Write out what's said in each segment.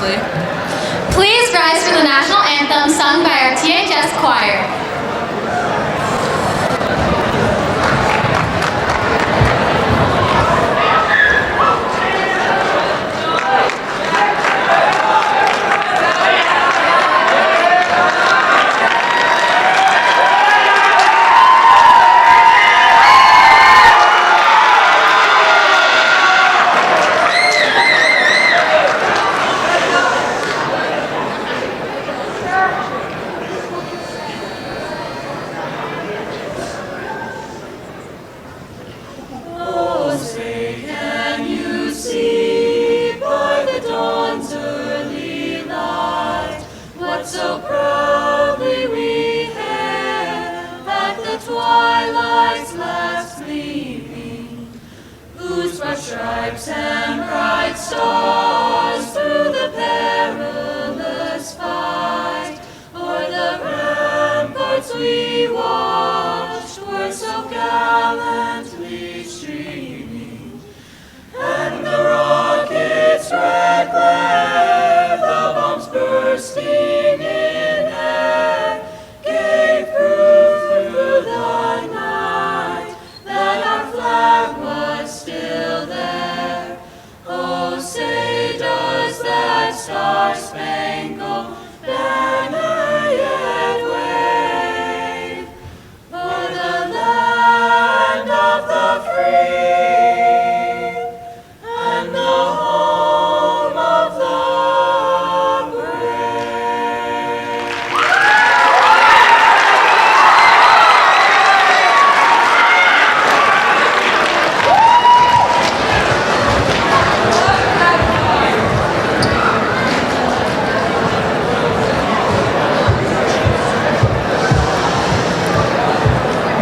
probably. Please rise for the national anthem sung by our THS choir. Stripes and bright stars through the perilous fight, o'er the ramparts we watched were so gallantly streaming, and the rockets' red glare, the bombs bursting in air, gave proof through the night that our flag was still there. Oh, say does that star-spangled banner yet wave o'er the land of the free and the home of the brave?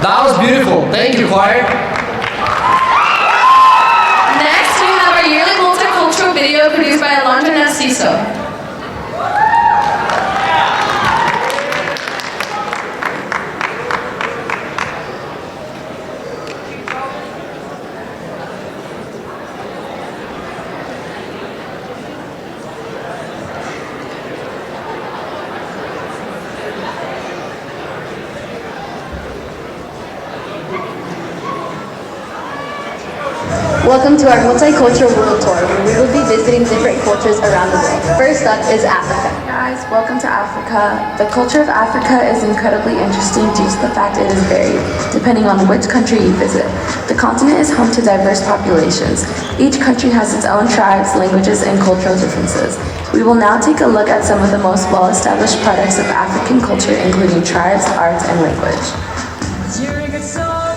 That was beautiful. Thank you, choir. Next, we have our yearly multicultural video produced by Alondra Narciso. Welcome to our Multicultural World Tour, where we will be visiting different cultures around the world. First up is Africa. Guys, welcome to Africa. The culture of Africa is incredibly interesting due to the fact it is varied, depending on which country you visit. The continent is home to diverse populations. Each country has its own tribes, languages, and cultural differences. We will now take a look at some of the most well-established products of African culture, including tribes, arts, and language.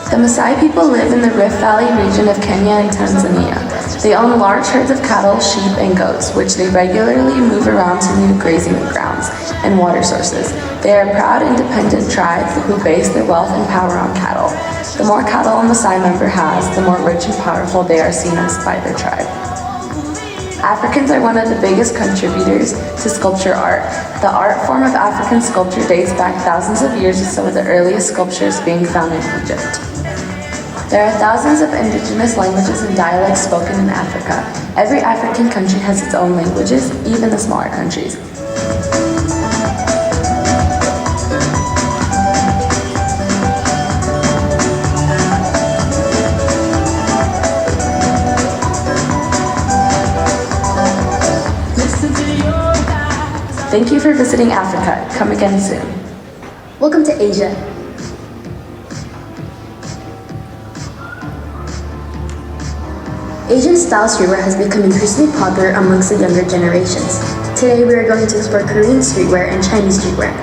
The Maasai people live in the Rift Valley region of Kenya and Tanzania. They own large herds of cattle, sheep, and goats, which they regularly move around to new grazing grounds and water sources. They are a proud, independent tribe who base their wealth and power on cattle. The more cattle a Maasai member has, the more rich and powerful they are seen as by their tribe. Africans are one of the biggest contributors to sculpture art. The art form of African sculpture dates back thousands of years, with some of the earliest sculptures being found in Egypt. There are thousands of indigenous languages and dialects spoken in Africa. Every African country has its own languages, even the smaller countries. Thank you for visiting Africa. Come again soon. Welcome to Asia. Asian-style streetwear has become increasingly popular amongst the younger generations. Today we are going to explore Korean streetwear and Chinese streetwear.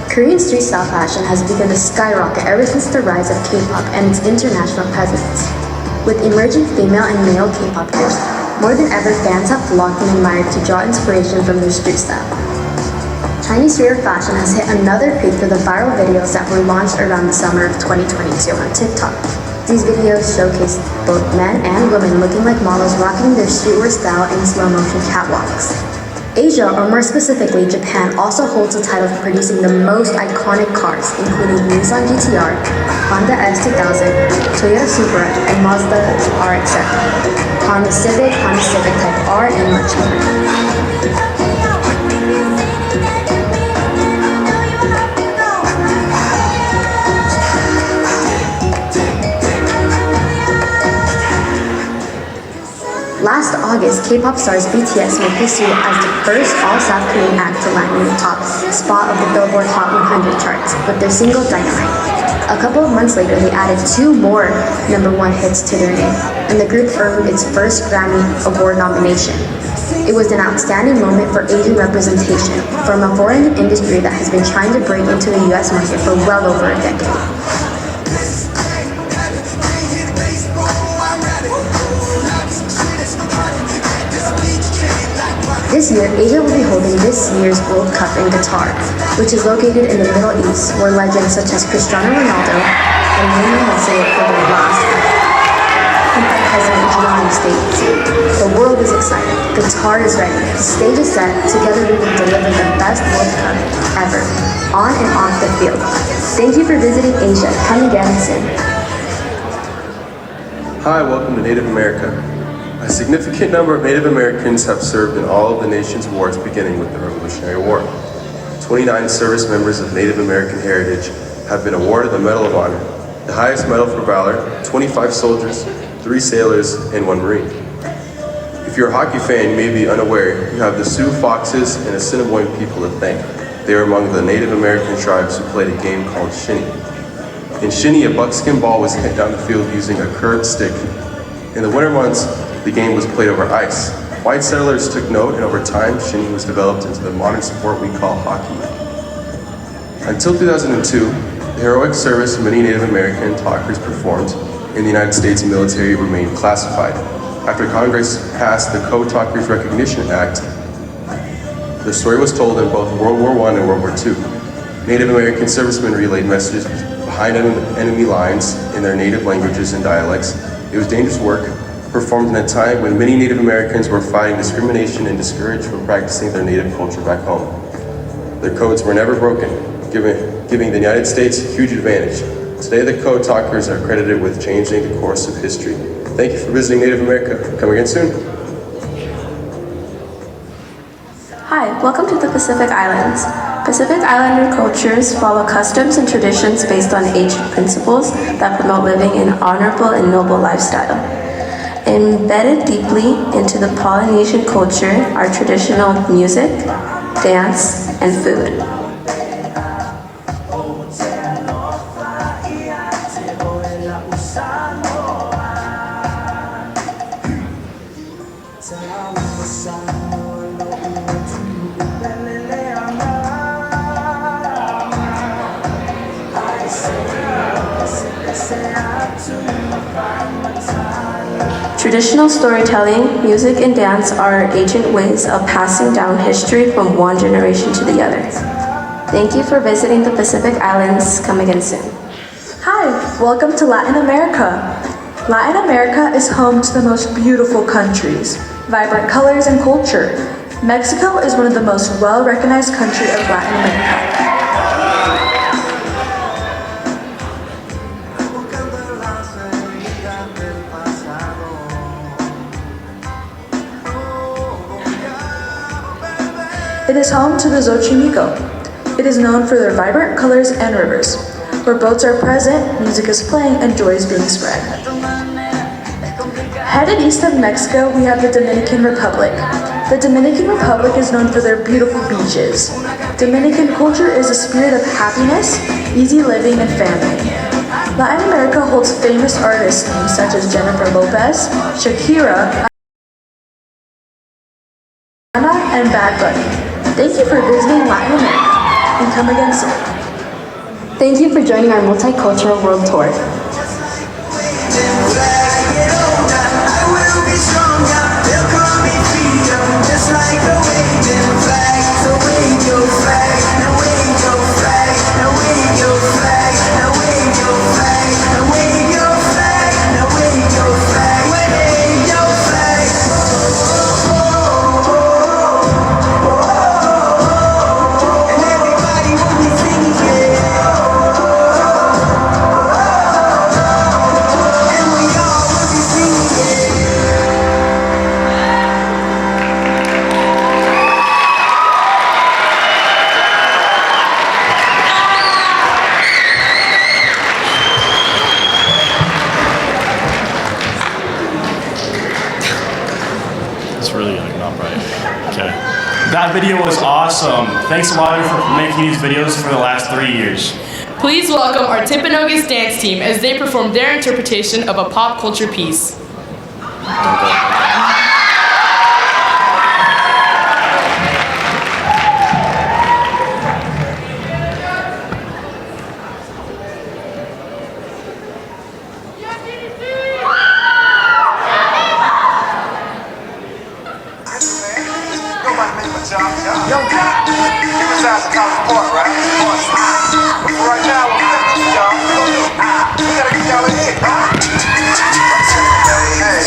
Korean street style fashion has begun to skyrocket ever since the rise of K-pop and its international presence. With emerging female and male K-popers, more than ever fans have flocked and admired to draw inspiration from their street style. Chinese streetwear fashion has hit another peak for the viral videos that were launched around the summer of 2022 on TikTok. These videos showcase both men and women looking like models rocking their streetwear style in slow-motion catwalks. Asia, or more specifically Japan, also holds the title for producing the most iconic cars, including Nissan GT-R, Honda S2000, Toyota Supra, and Mazda RX-7, Honda Civic Type R, and much more. August, K-pop stars BTS made history as the first all-South Korean act to land in the top spot of the Billboard Hot 100 charts with their single Dynamite. A couple of months later, they added 2 more #1 hits to their name, and the group earned its first Grammy Award nomination. It was an outstanding moment for Asian representation from a foreign industry that has been trying to break into the US market for well over a decade. This year, Asia will be holding this year's World Cup in Qatar, which is located in the Middle East, where legends such as Cristiano Ronaldo and Lionel Messi for their last President of the United States. The world is excited. Qatar is ready. The stage is set. Together we will deliver the best World Cup ever, on and off the field. Thank you for visiting Asia. Come again soon. Hi, welcome to Native America. A significant number of Native Americans have served in all of the nation's wars beginning with the Revolutionary War. 29 service members of Native American heritage have been awarded the Medal of Honor, the highest medal for valor, 25 soldiers, 3 sailors, and 1 Marine. If you're a hockey fan, you may be unaware, you have the Sioux Foxes and Assiniboine people to thank. They are among the Native American tribes who played a game called shinny. In shinny, a buckskin ball was hit down the field using a curved stick. In the winter months, the game was played over ice. White settlers took note, and over time, shinny was developed into the modern sport we call hockey. Until 2002, the heroic service many Native American talkers performed in the United States military remained classified. After Congress passed the Code Talkers Recognition Act, the story was told in both World War I and World War II. Native American servicemen relayed messages behind enemy lines in their native languages and dialects. It was dangerous work, performed in a time when many Native Americans were fighting discrimination and discouraged from practicing their native culture back home. Their codes were never broken, giving the United States a huge advantage. Today, the Code Talkers are credited with changing the course of history. Thank you for visiting Native America. Come again soon. Hi, welcome to the Pacific Islands. Pacific Islander cultures follow customs and traditions based on ancient principles that promote living an honorable and noble lifestyle. Embedded deeply into the Polynesian culture are traditional music, dance, and food. Traditional storytelling, music, and dance are ancient ways of passing down history from one generation to the other. Thank you for visiting the Pacific Islands. Come again soon. Hi, welcome to Latin America. Latin America is home to the most beautiful countries, vibrant colors, and culture. Mexico is one of the most well-recognized countries of Latin America. It is home to the Xochimilco. It is known for their vibrant colors and rivers. Where boats are present, music is playing, and joy is being spread. Headed east of Mexico, we have the Dominican Republic. The Dominican Republic is known for their beautiful beaches. Dominican culture is a spirit of happiness, easy living, and family. Latin America holds famous artists names such as Jennifer Lopez, Shakira, and Bad Bunny. Thank you for visiting Latin America, and come again soon. Thank you for joining our Multicultural World Tour. That video was awesome. Thanks a lot for making these videos for the last 3 years. Please welcome our Timpanogos dance team as they perform their interpretation of a pop culture piece. Yo, Doc, this is College Park, right? Right now, we're gonna get y'all. We gotta get y'all in here.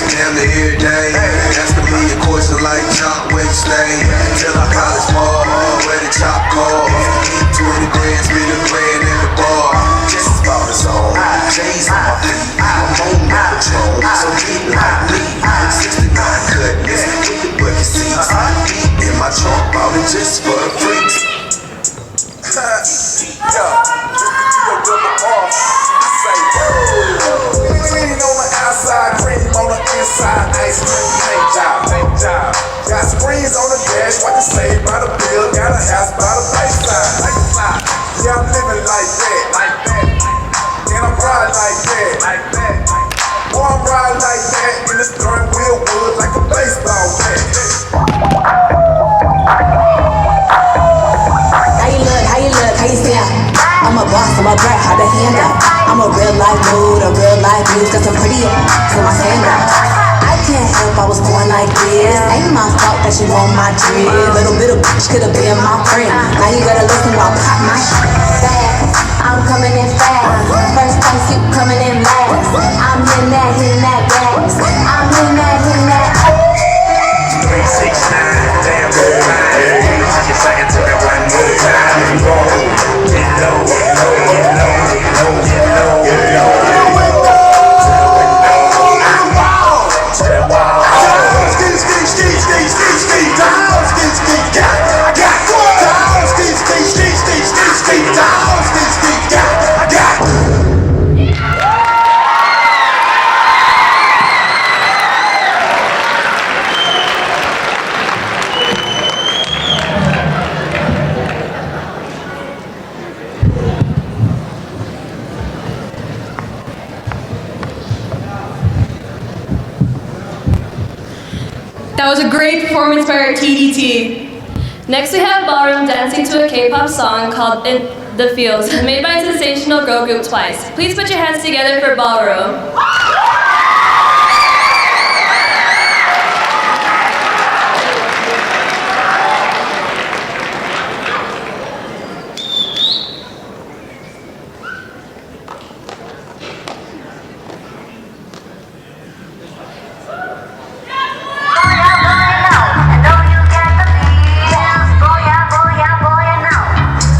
Damn the every day. Asking me a question like Chop, where you stay? Tell our College Park, where the Chop call. 20 grand, spend a grand in the bar. Just as about his own. J's on my feet. I'm on the patrol. So deep like me. 69 cutlass. With the bucket seats. Beat in my trunk. Bought it just for the freaks. Yo, just to your double R. I say, clean on the outside, cream on the inside, ice cream paint job. Got screens on the dash, what you say by the bill, got a house by the baseline. Yeah, I'm living like that. And I'm riding like that. Boy, I'm riding like that, in the steering wheel wood like a baseball bat. How you feel? I'm a boss, I'm a brat, hard to handle. I'm a real life mood, a real life muse, got some pretty ass on my standard. I can't help I was born like this. Ain't my fault that you want my drip. Little bit of bitch could've been my friend. Now you gotta listen while I pop my shit. Fast, I'm coming in fast. First place, you coming in last. I'm hitting that gas. I'm hitting that. 369, damn good mind. Just second to that one more time. Get low, get low, get low, get low, get low, get low. I'm ball. To the wall. Ski, down, ski, got. I got down, ski, down, ski, got. I got. That was a great performance by our TDT. Next we have Ballroom dancing to a K-pop song called In the Fields, made by a sensational girl group Twice. Please put your hands together for Ballroom.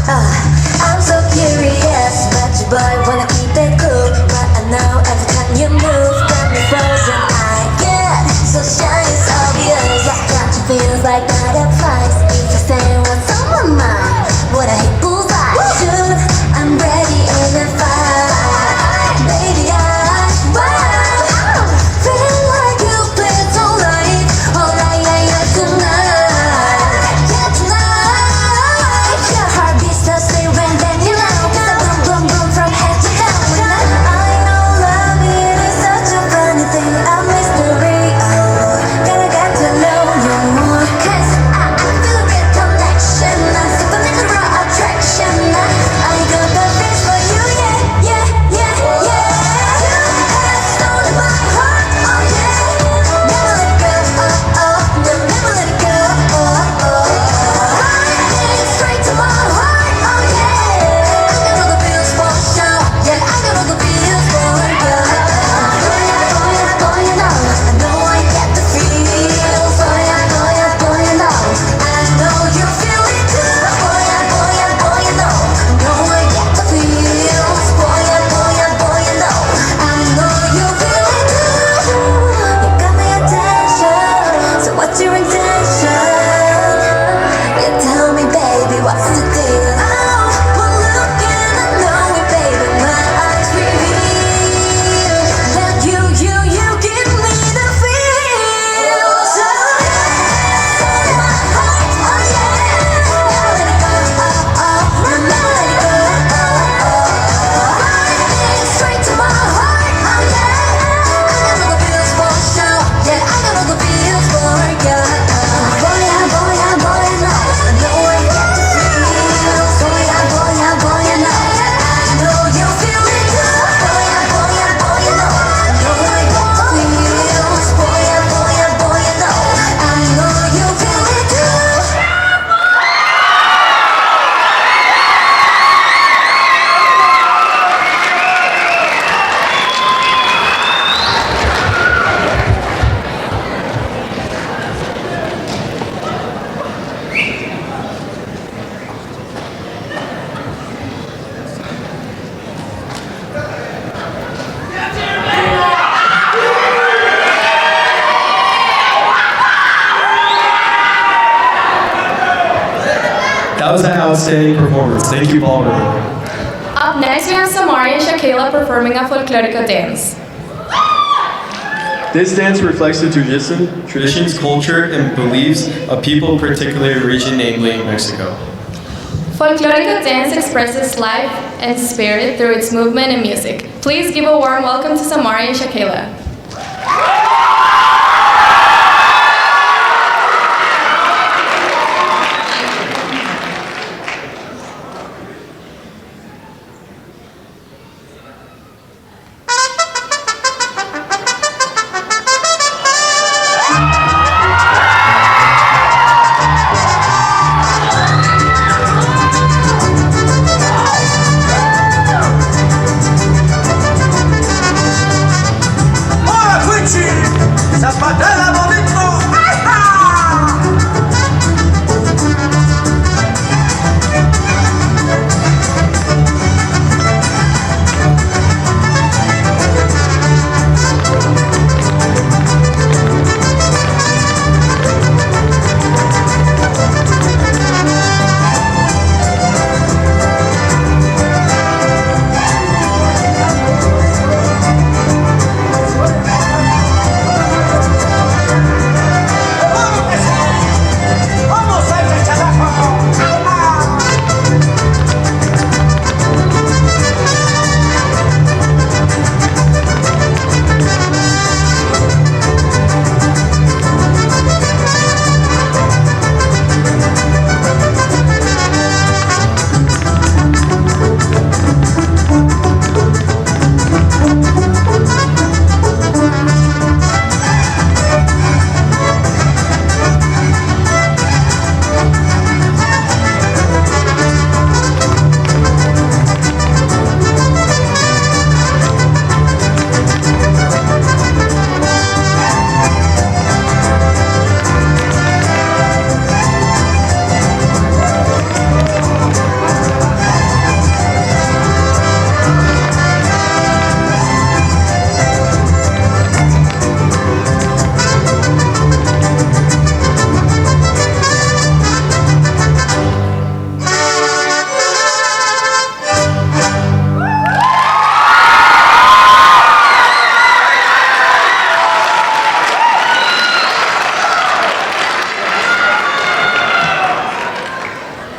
I'm so curious, but your boy wanna keep it cool. But I know every time you move, got me frozen. I get so shy, it's obvious. Got you feels like butterflies. If you say what's on my mind, what I hit bullseye. Shoot, I'm ready in the fight. Baby, wow, feel like you play so right. All right, yeah, tonight. Yeah, tonight. Your heart beats so slow when then you know. Cause I boom, boom, boom from head to toe. I know love it is such a funny thing, a mystery. Oh, gotta get to know you more. Can't was an outstanding performance. Thank you, ballroom. Up next, we have Samari and Shakila performing a folklorico dance. This dance reflects the traditions, culture, and beliefs of people, particularly a region, namely Mexico. Folklorico dance expresses life and spirit through its movement and music. Please give a warm welcome to Samari and Shakila.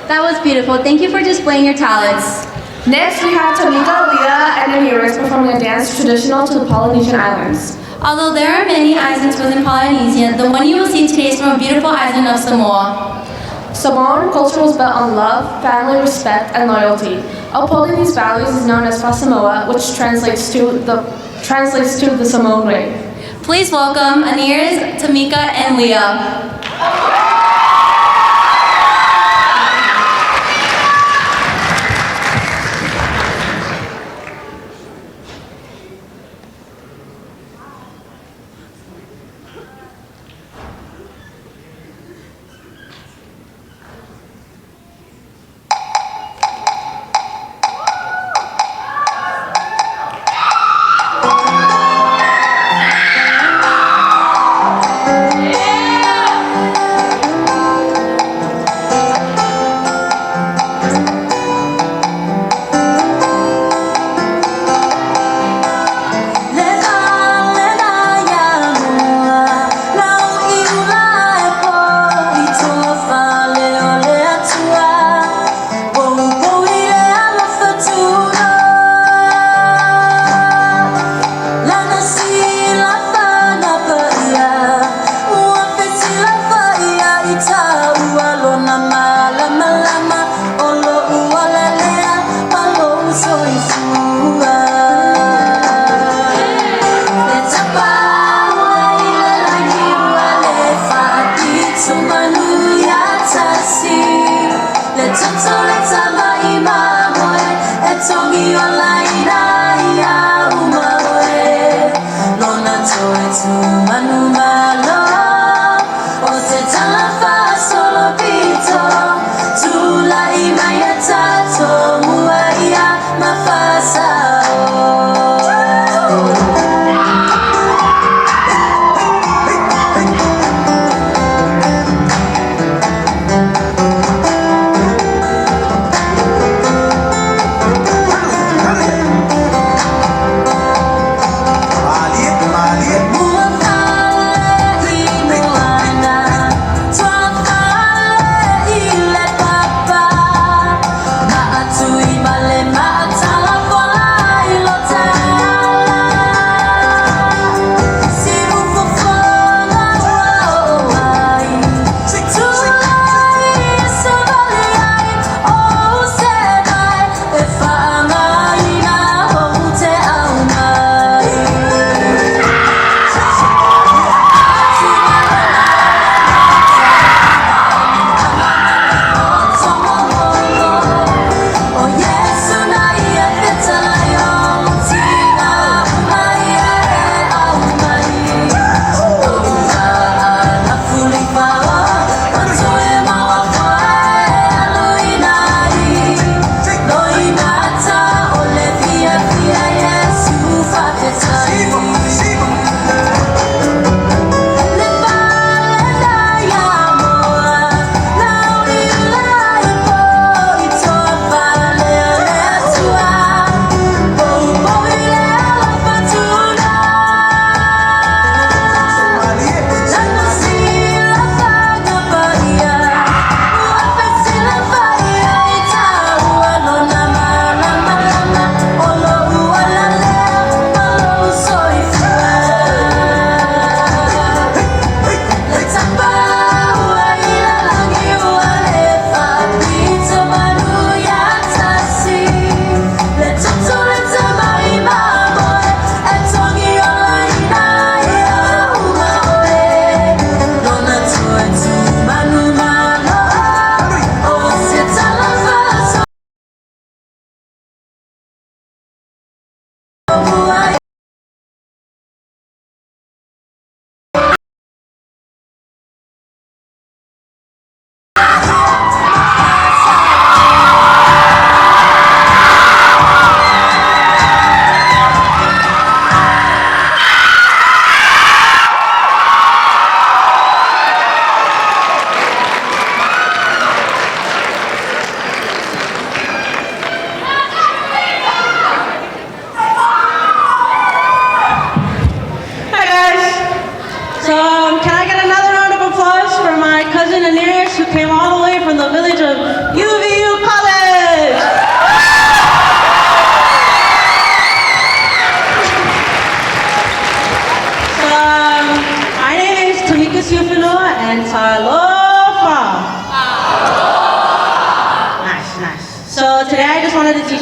That was beautiful. Thank you for displaying your talents. Next, we have Tamika, Leah, and Amiris performing a dance traditional to the Polynesian islands. Although there are many islands within Polynesia, the one you will see today is from a beautiful island of Samoa. Samoan culture was built on love, family, respect, and loyalty. Upholding these values is known as Fasamoa, which translates to the Samoan way. Please welcome Amiris, Tamika, and Leah.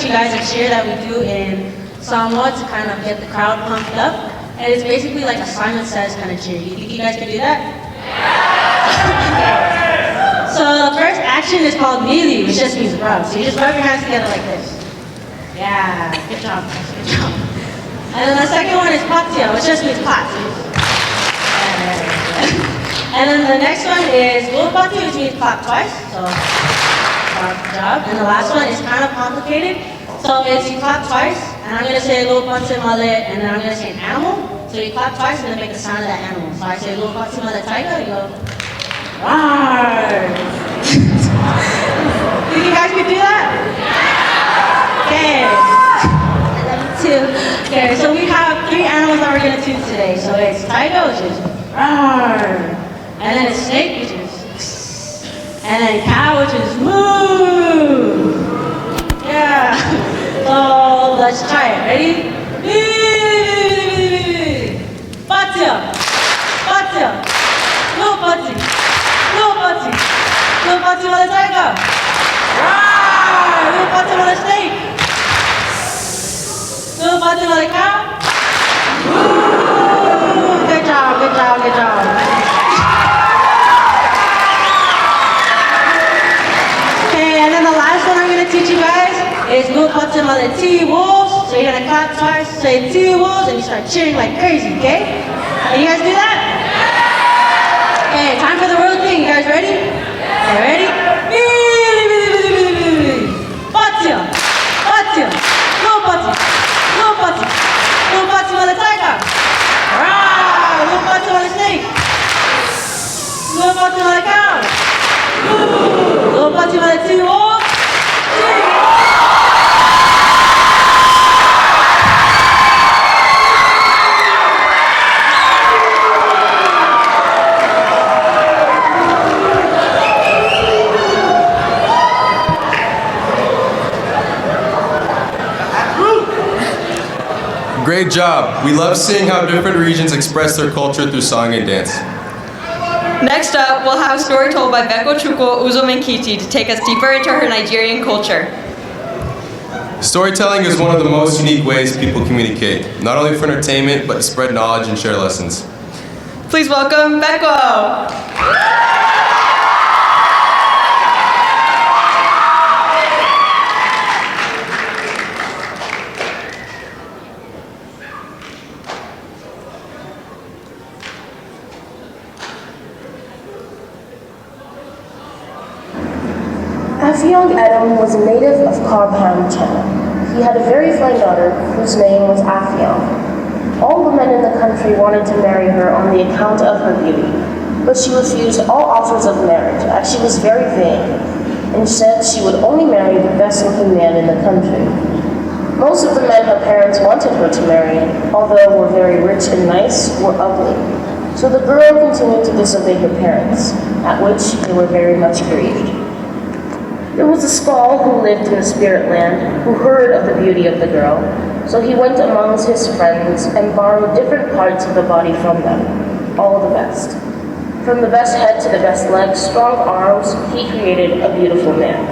teach you guys a cheer that we do in Samoa to kind of get the crowd pumped up. And it's basically like a Simon Says kind of cheer. You think you guys can do that? So the first action is called Mili, which just means rub. So you just rub your hands together like this. Yeah, good job, guys, good job. And then the second one is Patio, which just means pot. And then the next one is Lopati, which means clap twice. So, good job. And the last one is kind of complicated. So it's you clap twice, and I'm going to say Lopati Male, and then I'm going to say an animal. So you clap twice and then make the sound of that animal. So I say Lopati Male Tiger, you go, roar. Think you guys can do that? Okay. I love you too. Okay, so we have 3 animals that we're going to do today. So it's tiger, which is roar. And then a snake, which is, and then cow, which is moo. Yeah. So let's try it. Ready? Patio, patio, no pati, no pati, no pati on the tiger. No pati on the snake. No pati on the cow. Good job, good job, good job. And then the last one I'm going to teach you guys is no button on the T wolves. So you're going to clap twice, say T wolves, and you start cheering like crazy, okay? Can you guys do that? Okay, time for the real thing. You guys ready? Okay, ready? Patio, patio, no patio, no patio, no patio on the tiger. No patio on the snake. No patio on the cow. No patio on the T wolves. Great job. We love seeing how different regions express their culture through song and dance. Next up, we'll have a story told by Beko Chukwu Uzomenkichi to take us deeper into her Nigerian culture. Storytelling is one of the most unique ways people communicate, not only for entertainment, but to spread knowledge and share lessons. Please welcome Beko. Young Adam was a native of Carbham, China. He had a very fine daughter whose name was Afyang. All the men in the country wanted to marry her on the account of her beauty, but she refused all offers of marriage as she was very vain and said she would only marry the best-looking man in the country. Most of the men her parents wanted her to marry, although were very rich and nice, were ugly. So the girl continued to disobey her parents, at which they were very much grieved. There was a Skull who lived in the spirit land who heard of the beauty of the girl, so he went amongst his friends and borrowed different parts of the body from them, all the best. From the best head to the best legs, strong arms, he created a beautiful man.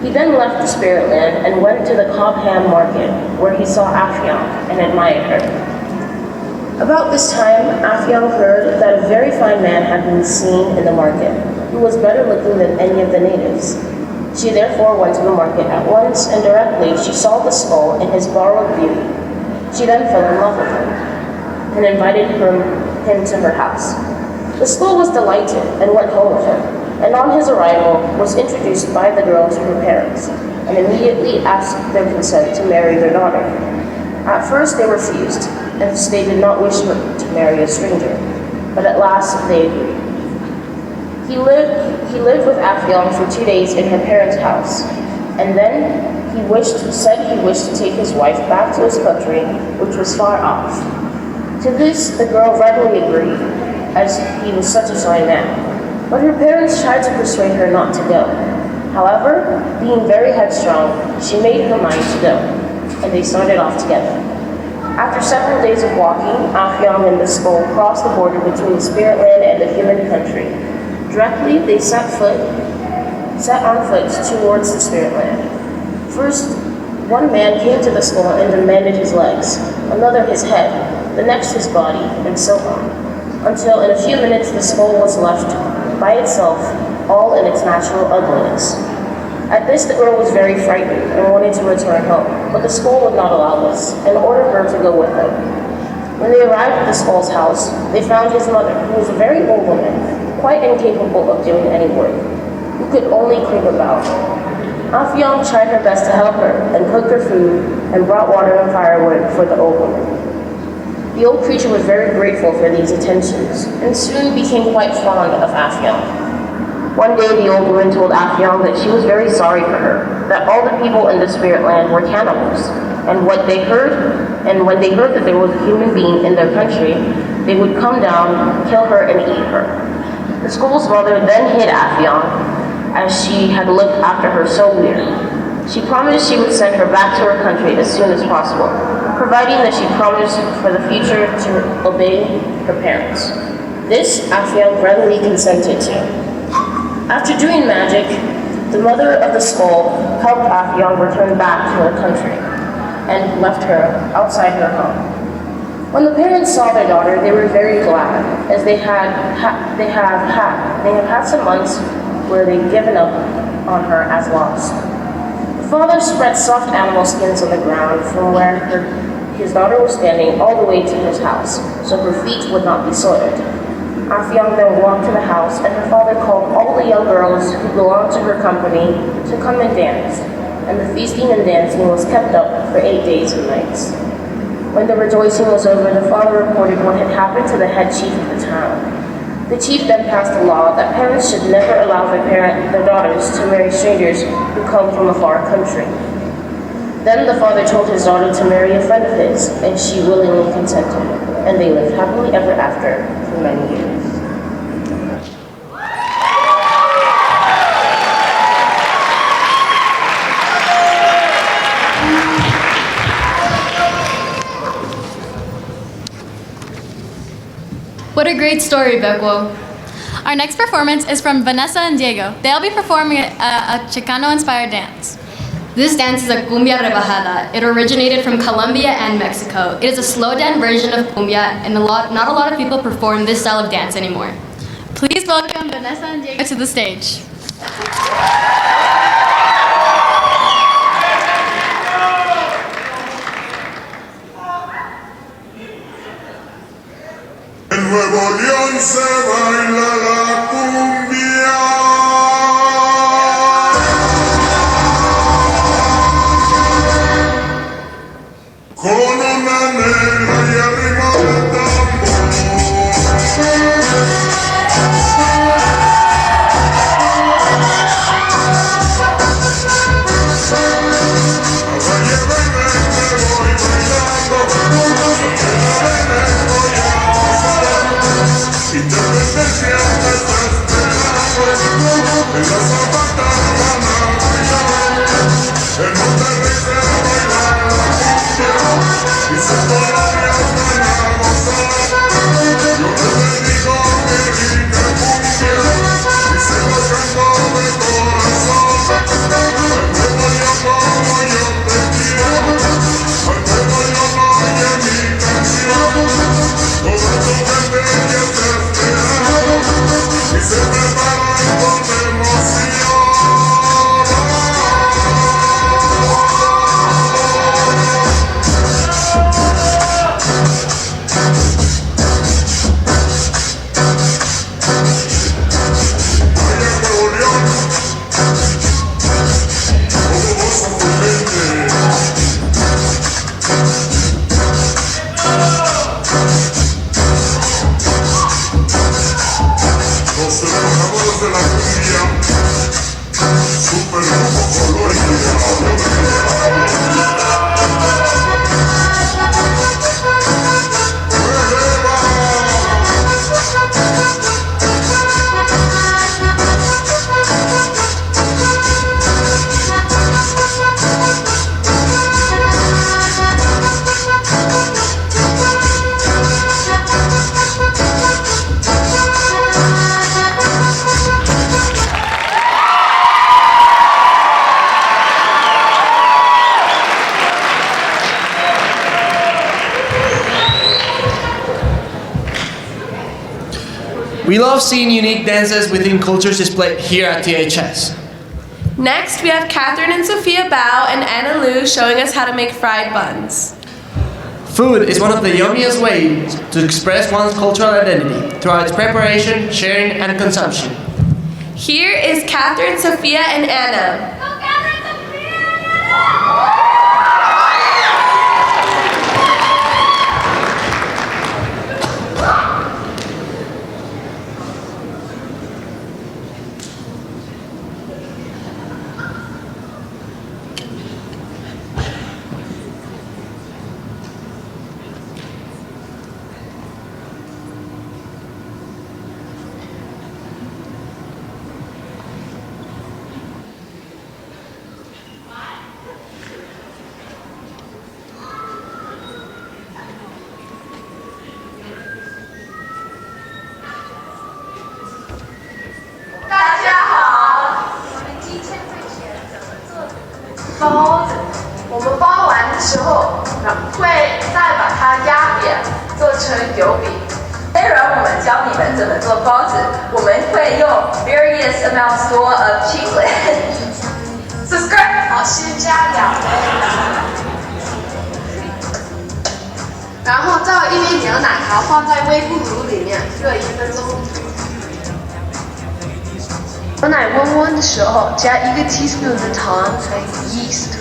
He then left the spirit land and went to the Cobham market, where he saw Afyang and admired her. About this time, Afyang heard that a very fine man had been seen in the market, who was better looking than any of the natives. She therefore went to the market at once, and directly she saw the Skull in his borrowed beauty. She then fell in love with him, and invited him to her house. The Skull was delighted, and went home with him, and on his arrival was introduced by the girl to her parents, and immediately asked their consent to marry their daughter. At first they refused, as they did not wish her to marry a stranger, but at last they agreed. He lived with Afyang for 2 days in her parents' house, and then said he wished to take his wife back to his country, which was far off. To this the girl readily agreed, as he was such a fine man, but her parents tried to persuade her not to go. However, being very headstrong, she made her mind to go, and they started off together. After several days of walking, Afyang and the Skull crossed the border between the spirit land and the human country. Directly, they set on foot towards the spirit land. First, One man came to the skull and demanded his legs, another his head, the next his body, and so on, until in a few minutes the skull was left by itself, all in its natural ugliness. At this, the girl was very frightened and wanted to return home, but the skull would not allow this and ordered her to go with him. When they arrived at the skull's house, they found his mother, who was a very old woman, quite incapable of doing any work, who could only creep about. Afyang tried her best to help her and cooked her food and brought water and firewood for the old woman. The old creature was very grateful for these attentions and soon became quite fond of Afyang. One day the old woman told Afyang that she was very sorry for her, that all the people in the spirit land were cannibals, and when they heard that there was a human being in their country, they would come down, kill her, and eat her. The skull's mother then hid Afyang, as she had looked after her so weirdly. She promised she would send her back to her country as soon as possible, providing that she promised for the future to obey her parents. This Afyang readily consented to. After doing magic, the mother of the skull helped Afyang return back to her country and left her outside her home. When the parents saw their daughter, they were very glad, as they have had some months where they'd given up on her as lost. The father spread soft animal skins on the ground from where his daughter was standing all the way to his house, so her feet would not be soiled. Afyang then walked to the house, and her father called all the young girls who belonged to her company to come and dance, and the feasting and dancing was kept up for 8 days and nights. When the rejoicing was over, the father reported what had happened to the head chief of the town. The chief then passed a law that parents should never allow their daughters to marry strangers who come from a far country. Then the father told his daughter to marry a friend of his, and she willingly consented, and they lived happily ever after for many years. What a great story, Becwo. Our next performance is from Vanessa and Diego. They'll be performing a Chicano-inspired dance. This dance is a cumbia rebajada. It originated from Colombia and Mexico. It is a slow-down version of cumbia, and not a lot of people perform this style of dance anymore. Please welcome Vanessa and Diego to the stage. En Nuevo León se baila la cumbia. Con una negra y arriba del tambor. Voy bailando. Independencia me está esperando. En la zapata van a bailar. En Monterrey se baila la cumbia. Y sus colonias van a gozar. Yo les dedico mi rica cumbia. Y se los canto de corazón. Al pueblo yo como yo te quiero. Al pueblo yo oye mi canción. Toda tu gente ya está esperando. Y se preparan con emoción. We love seeing unique dances within cultures displayed here at THS. Next, we have Catherine and Sophia Bao and Anna Liu showing us how to make fried buns. Food is one of the yummiest ways to express one's cultural identity throughout its preparation, sharing, and consumption. Here is Catherine, Sophia, and Anna.包子，我们包完的时候，会再把它压扁，做成油饼。待会儿我们教你们怎么做包子，我们会用 various amounts more of chocolate。Subscribe， 好，先加2杯，然后倒1杯牛奶，然后放在微波炉里面热1分钟。牛奶温的时候，加1个 teaspoon 的糖和 yeast。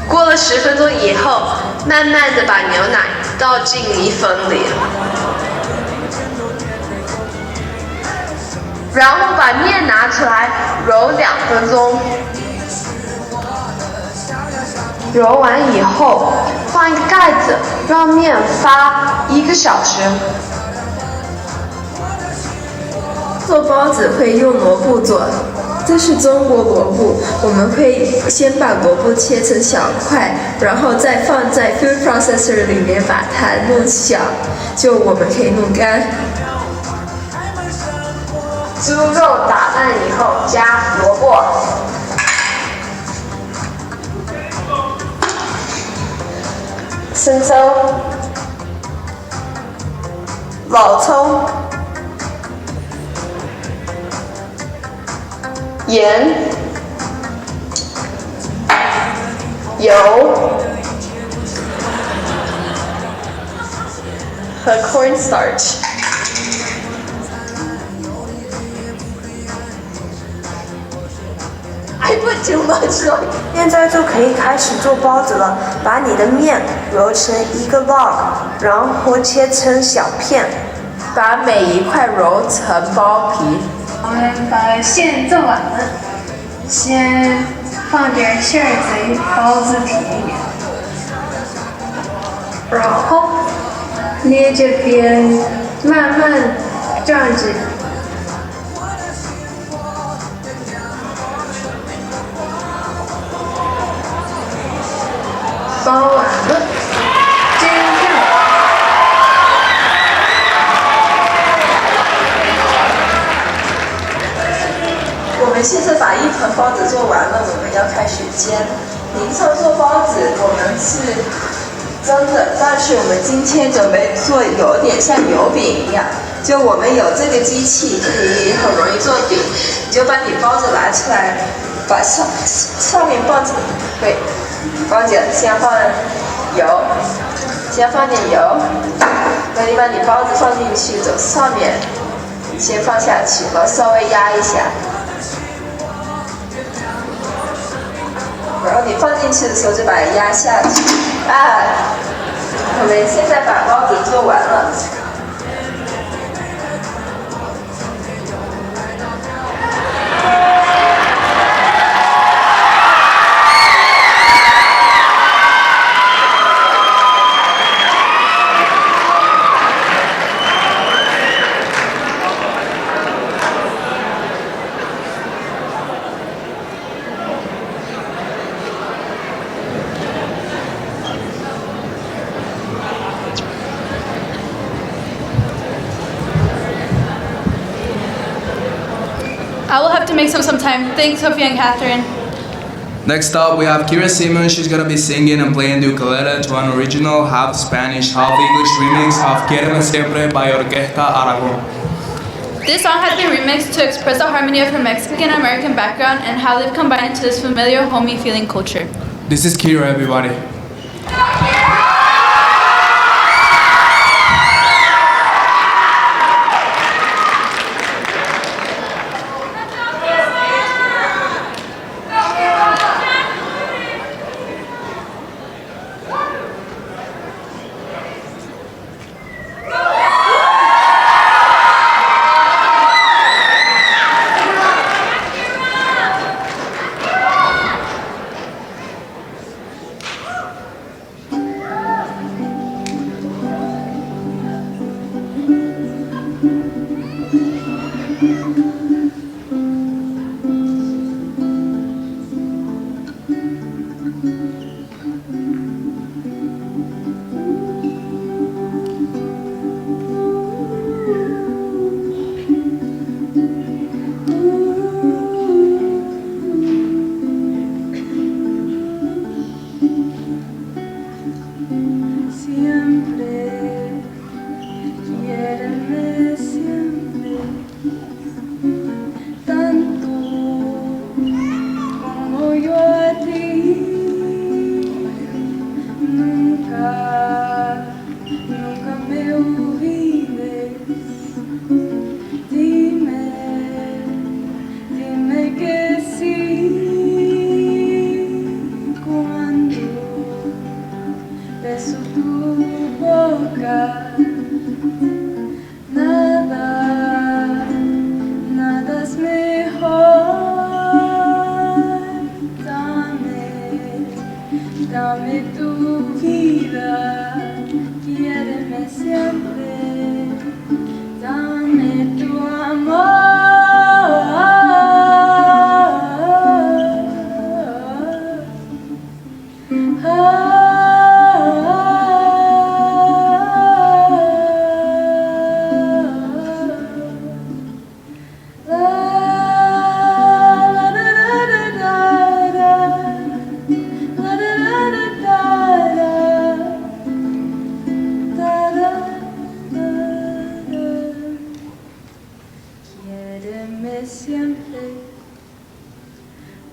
过了10分钟以后，慢慢的把牛奶倒进米粉里，然后把面拿出来揉2分钟。揉完以后，放一个盖子，让面发1个小时。做包子会用萝卜做，这是中国萝卜。我们会先把萝卜切成小块，然后再放在 food processor 里面把它弄小，就我们可以弄干。猪肉打烂以后加萝卜，生抽、老抽。盐、油和 cornstarch。I put too much on。现在就可以开始做包子了。把你的面揉成1个 log， 然后切成小片，把每一块揉成包皮。我们把馅做完了，先放点馅儿在包子皮里面，然后捏着边慢慢转着，包完了，这样。我们现在把1盘包子做完了，我们要开始煎。平常做包子我们是蒸的，但是我们今天准备做有点像油饼一样，就我们有这个机器可以很容易做饼，你就把你包子拿出来，把上面包子包紧，先放油，先放点油，那你把你包子放进去，从上面先放下去，然后稍微压一下。然后你放进去的时候就把它压下去。我们现在把包子做完了。I will have to make some time. Thanks, Sophia and Catherine. Next up, we have Kira Simmons. She's gonna be singing and playing the ukulele to an original half Spanish, half English remix of Quiereme Siempre by Orquesta Aragón. This song has been remixed to express the harmony of her Mexican American background and how they've combined into this familiar, homey feeling culture. This is Kira, everybody.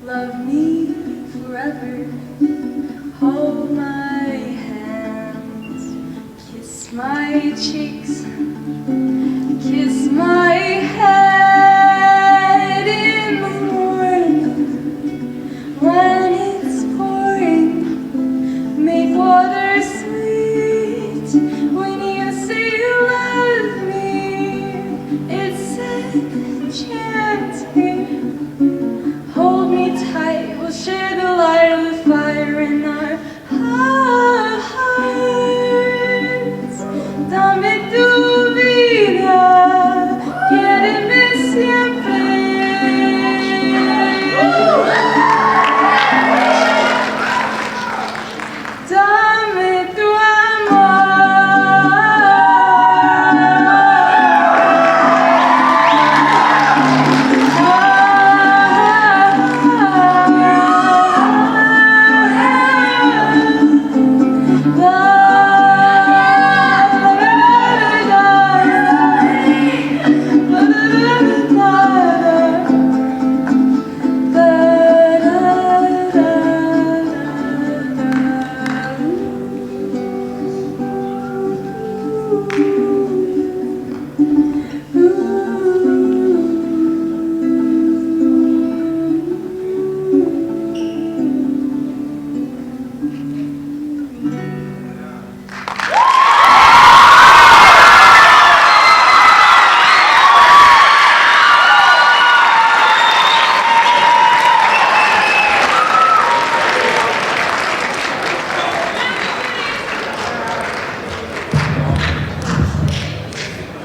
Love me forever, hold my hands, kiss my cheeks, kiss my head in the morning when it's pouring. Make water sweet when you say you love me. It's enchanting. Hold me tight, we'll share the light of the fire in our hearts. Dame tu vida, quiéreme siempre. Dame tu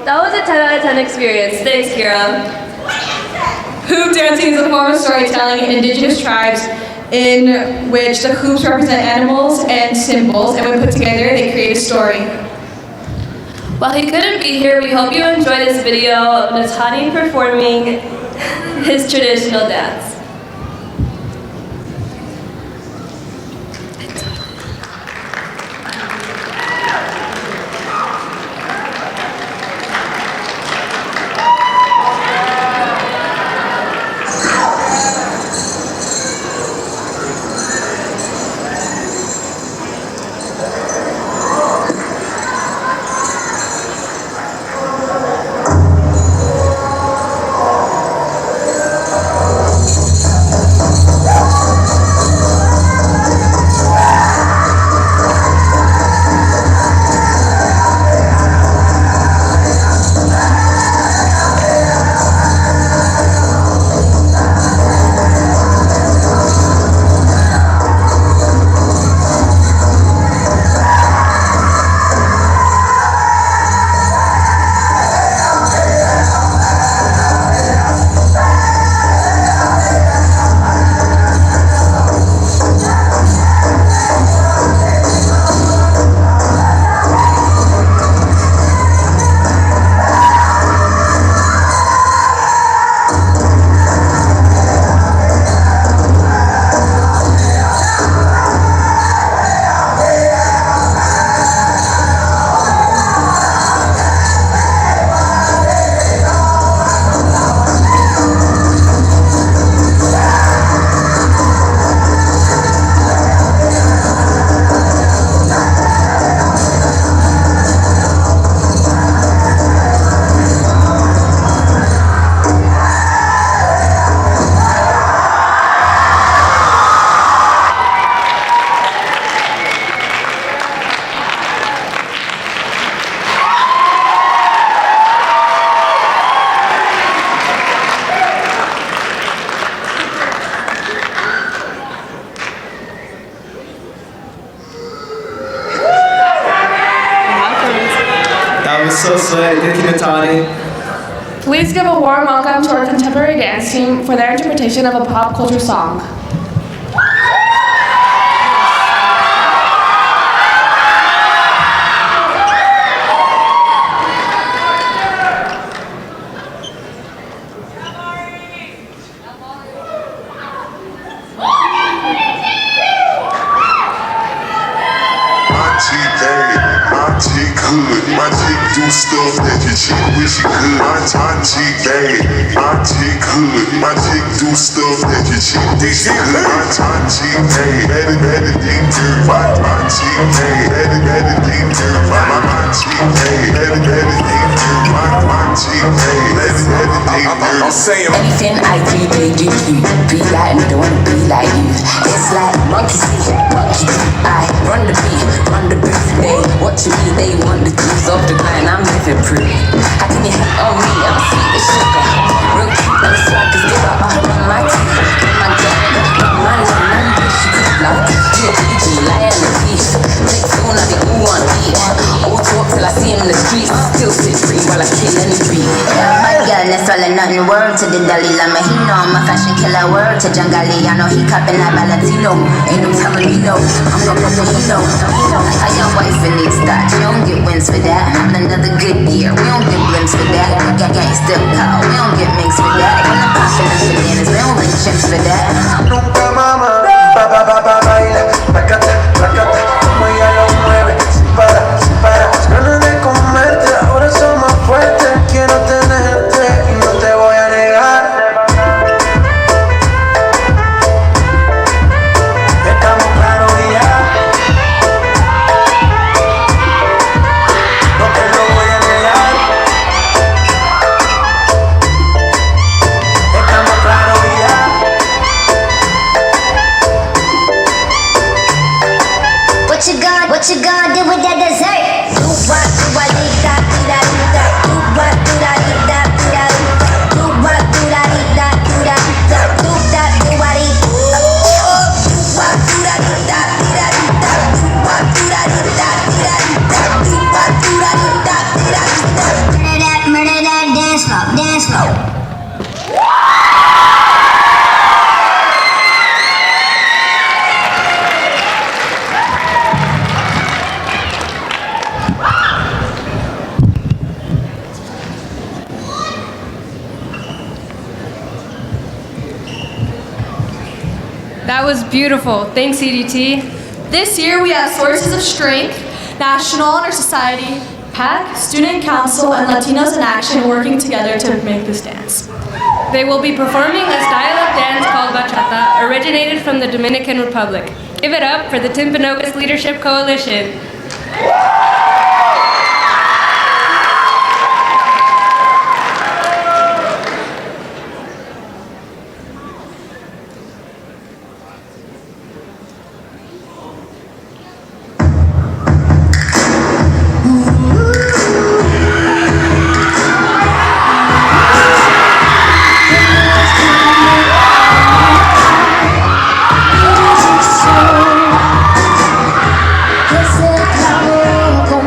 That was a 10 out of 10 experience. Thanks, Kira. Hoop dancing is a form of storytelling in indigenous tribes in which the hoops represent animals and symbols, and when put together, they create a story. While he couldn't be here, we hope you enjoy this video of Natani performing his traditional dance. was so sweet. Thank you, Natani. Please give a warm welcome to our contemporary dance team for their interpretation of a pop culture song. My chick do stuff that your chick wish she could. My chick bad, my chick hood. My chick do stuff that your chick wish she could. My chick bad, better than dirt. My chick bad, better than dirt. My chick bad, better than dirt. My chick bad, better than dirt. I'm saying anything I do, they do too. Be like me, don't wanna be like you. It's like monkey see, monkey do. I run the beat, run the booth. They watching me, they want the juice off the grind. I'm living proof. How can you hate on me? I'm sweet as sugar. Real cute, I'm swag, cause give up on my teeth. My gang, my line, I'm bitch, you could love. GG, lie in the beef. Take phone, I think who want eat. All talk till I see him in the streets. Still sit free while I kill any beat. Yeah, my girl, that's all and nothing. Word to the Dalai Lama, he know I'm a fashion killer. Word to Jangali, I know he cupping that Valentino. Ain't no telling me no, I'm no Filipino. I got wife in these thoughts, you don't get wins for that. Having another good year, we don't get blimps for that. Gang still power, we don't get mixed for that. When I'm popping the bananas, we don't link chimps for that. Nunca mama, baila, plácate, plácate, como ella lo mueve, sin para, sin para. Las ganas de comerte ahora son más fuertes. Quiero tenerte y no te voy a negar. Estamos claros y ya. No te lo voy a negar. Estamos claros y ya. What you gonna do with that dessert? Do what, do I need that, do that, do that. Do what, do I need that, do that, do that. Do what, do I need that, do that, do that. Do that, do I need. Do what, do I need that, do that, do that. Do what, do I need that, do that, do that. Do what, do I need that, do that, do that. Murder that, dance slow, dance slow. That was beautiful. Thanks, EDT. This year we have Sources of Strength, National Honor Society, PAC, Student Council, and Latinos in Action working together to make this dance. They will be performing a style of dance called bachata, originated from the Dominican Republic. Give it up for the Timpanogos Leadership Coalition. Ese calor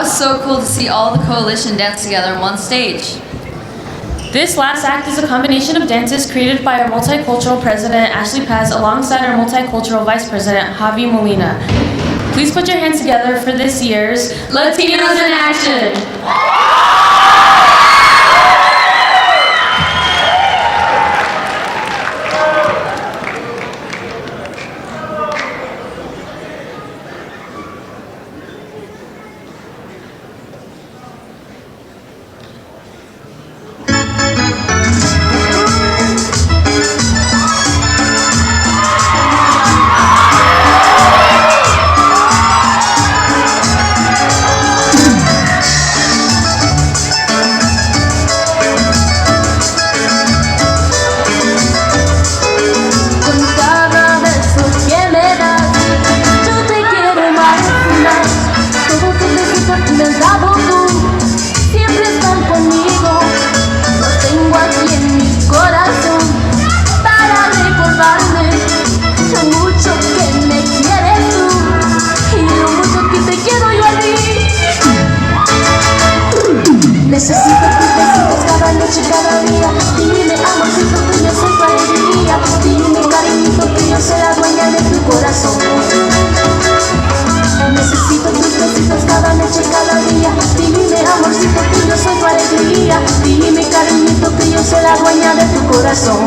was so cool to see all the coalition dance together on one stage. This last act is a combination of dances created by our Multicultural President, Ashley Paz, alongside our Multicultural Vice President, Javi Molina. Please put your hands together for this year's Latinos in Action! Necesito tus besitos cada noche, cada día. Dime, amorcito, que yo soy tu alegría. Dime, cariñito, que yo soy la dueña de tu corazón. Necesito tus besitos cada noche, cada día. Dime, amorcito, que yo soy tu alegría. Dime, cariñito, que yo soy la dueña de tu corazón.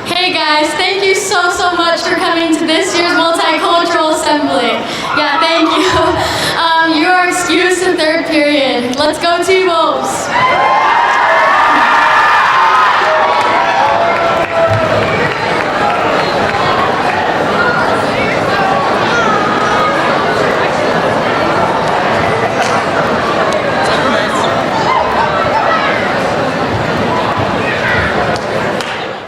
Hey guys, thank you so much for coming to this year's Multicultural Assembly. Yeah, thank you. You are excused in third period. Let's go T-Wolves!